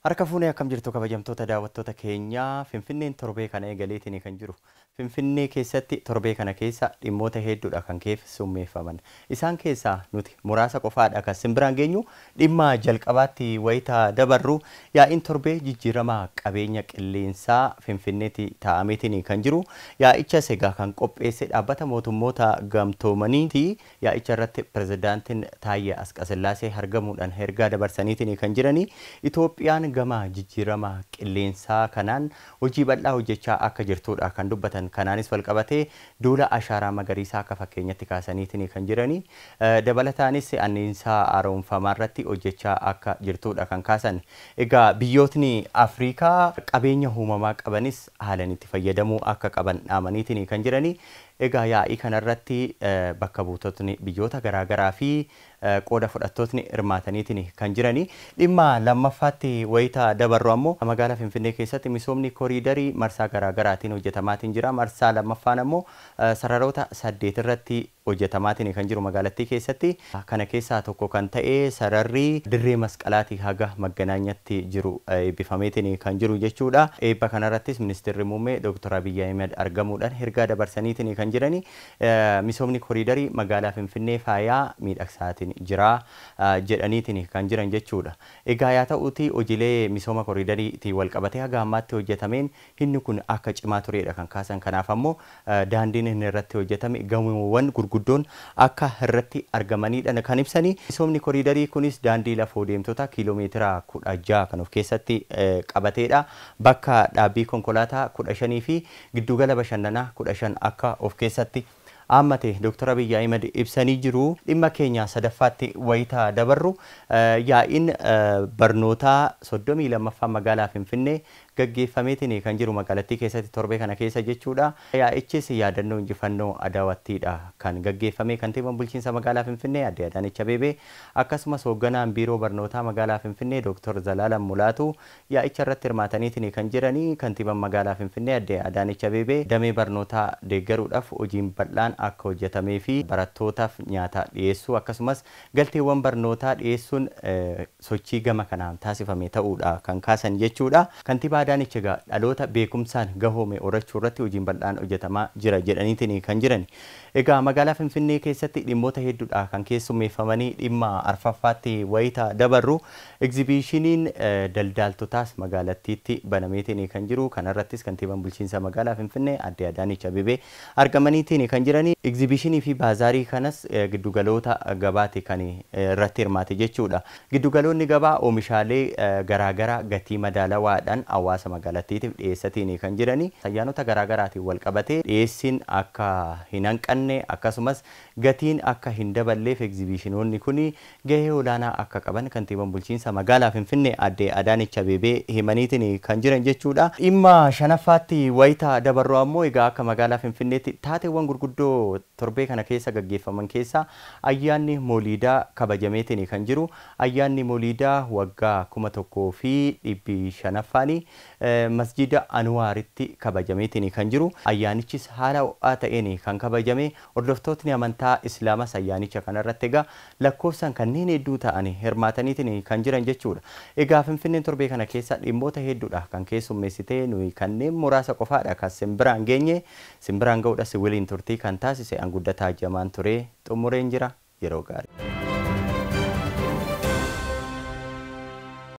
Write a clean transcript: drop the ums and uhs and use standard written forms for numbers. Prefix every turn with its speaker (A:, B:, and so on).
A: Harka fuunee akkam jirtu kabajamtoota daawwattoota keenyaa Finfinneen torbee kana eegaleetiin kan jiru. Finfinnee keessatti torbee kana keessa dhimmoota hedduudha kan keessummeeffaman. Isaan keessaa nuti muraasa qofaadha kan simbiraan geenyu dhimma jalqabaatti wayitaa dabarru yaa'iin torbee jijjiirama qabeenya qilleensaa Finfinneetti taa'ameetiin kan jiru. Yaa'icha segaa kan qopheesse dhaabbata mootummoota gamtoomaniiti. Yaa'icha irratti pirezidaantiin Taayyee Asqasillaasee argamuudhaan ergaa dabarsaniitiin kan jirani. Itoophiyaan gama jijjiirama qilleensaa kanaan hojii bal'aa hojjechaa akka jirtudha kan dubbatan. Kanaanis wal qabatee duula ashaaraa magariisaa akka fakkeenyatti kaasaniitiin kan jirani. Dabalataanis anniinsaa haaromfamaa irratti hojjechaa akka jirtudha kan kaasan. Egaa biyyootni Afrikaa qabeenya uumamaa qabanis haalan itti fayyadamuu akka qaban dhaamaniitiin kan jirani. Egaa yaa'ii kanarratti bakka buutotni biyyoota garaagaraa fi qooda fudhattootni hirmaataniitiin kan jirani. Dhimma lammaffaatti wayitaa dabarru ammoo magaalaa Finfinnee keessatti misoomni koriidarii marsaa garaagaraatiin hojjetamaatiin jira. Marsaa lammaffaan ammoo sararoota 8 irratti hojjetamaatiin kan jiru magaalattii keessatti. Kana keessaa tokko kan ta'e sararri dirree masqalaatii haga Magganaanyatti jiru eebbifameetiin kan jiru jechuudha. Eebba kanarrattis ministeerri muummee Dr. Abiyyi Ahmed argamuudhaan ergaa dabarsaniitiin kan jirani. Misoomni koriidarii magaalaa Finfinnee faayaa miidhagsaatiin jira jedhaniitiin kan jiran jechuudha. Egaa yaa ta'uuti hojiilee misooma koriidariitiin wal qabatee haga ammaatti hojjetameen inni kun akka cimaa turedha kan kaasan. Kanaaf ammoo daandiin inni irratti hojjetame gamoowwan gurguddoon akka irratti argamanidha kan ibsani. Misoomni koriidarii kunis daandii lafoo deemtotaa kiiloomeetira 16 kan of keessatti qabateedha. Bakka dhaabbii konkolaataa 15 fi giddugala bashannanaa 15 akka of keessatti Ammate Dr. Abiyyi Ahmed ibsanii jiru. Dhimma keenya sadaffaatti wayitaa dabarru yaa'iin barnootaa 32ffaa magaalaa Finfinnee gaggeeffameetiin kan jiru magaalattii keessatti torbee kana keessa jechuudha. Yaa'ichis yaadannoo injifannoo Adaawattiidha kan gaggeeffame. Kantiibaan bulchiinsa magaalaa Finfinnee Aadde Adaanech Abeebee akkasumas hoogganaan biiroo barnootaa magaalaa Finfinnee Dr. Zalaalam Mulaatu yaa'icha irratti hirmaataniitiin kan jiranii. Kantiibaan magaalaa Finfinnee Aadde Adaanech Abeebee damee barnootaa deeggaruudhaaf hojiin bal'aan akka hojjetamee fi barattootaaf nyaata dhiyeessuu akkasumas galteewwan barnootaa dhiyeessuun sochii gama kanaan taasifame ta'uudha kan kaasan jechuudha. Kantiibaa Adaanech egaa dhaloota beekumsaan gahoome horachuu irratti hojiin bal'aan hojjetamaa jira jedhaniitiin kan jiran. Egaa magaalaa Finfinnee keessatti dhimmoota hedduudha kan keessummeeffamanii dhimma arfaffaatti wayitaa dabarru egzibiishiniin daldaltootaas magaalattiitti banameetiin kan jiru. Kanarrattis kantiibaan bulchiinsa magaalaa Finfinnee Aadde Adaanech Abeebee argamaniitiin kan jiran. Egzibiishinii fi baazaarii kanas giddugaloota gabaati kan irratti hirmaate jechuudha. Giddugaloonni gabaa oomishaalee garaagaraa gatii madaalawaadhaan hawaasa magaalattiitiif dhiyeessatiin kan jirani. Ayyaanota garaagaraatiin wal qabatee dhiyeessiin akka hin hanqanne akkasumas gatiin akka hin daballeef egzibiishinoonni kun gahee olaanaa akka qaban kantiibaan bulchiinsa magaalaa Finfinnee Aadde Adaanech Abeebee himaniitiin kan jiran jechuudha. Dhimma shanaffaatti wayitaa dabarru ammoo egaa akka magaalaa Finfinneetti taateewwan gurguddoo torbee kana keessa gaggeeffaman keessa ayyaanni Mooliidaa kabajameetiin kan jiru. Ayyaanni Mooliidaa waggaa 1500ffaanii masjida Anwaaritti kabajameetiin kan jiru. Ayyaanichis haala ho'aa ta'een kan kabajame. Hordoftootni amantaa Islaamas ayyaanicha kanarratti egaa lakkoofsaan kanneen hedduu ta'anii hirmaataniitiin kan jiran jechuudha. Egaa Finfinneen torbee kana keessa dhimmoota hedduudha kan keessummeessitee nuyi kanneen muraasa qofaadha kan simbiraan geenye. Simbiraan ga'uudhaas waliin turtii kan taasise anguddataa jamaan ture xumureen jira yeroo gaarii.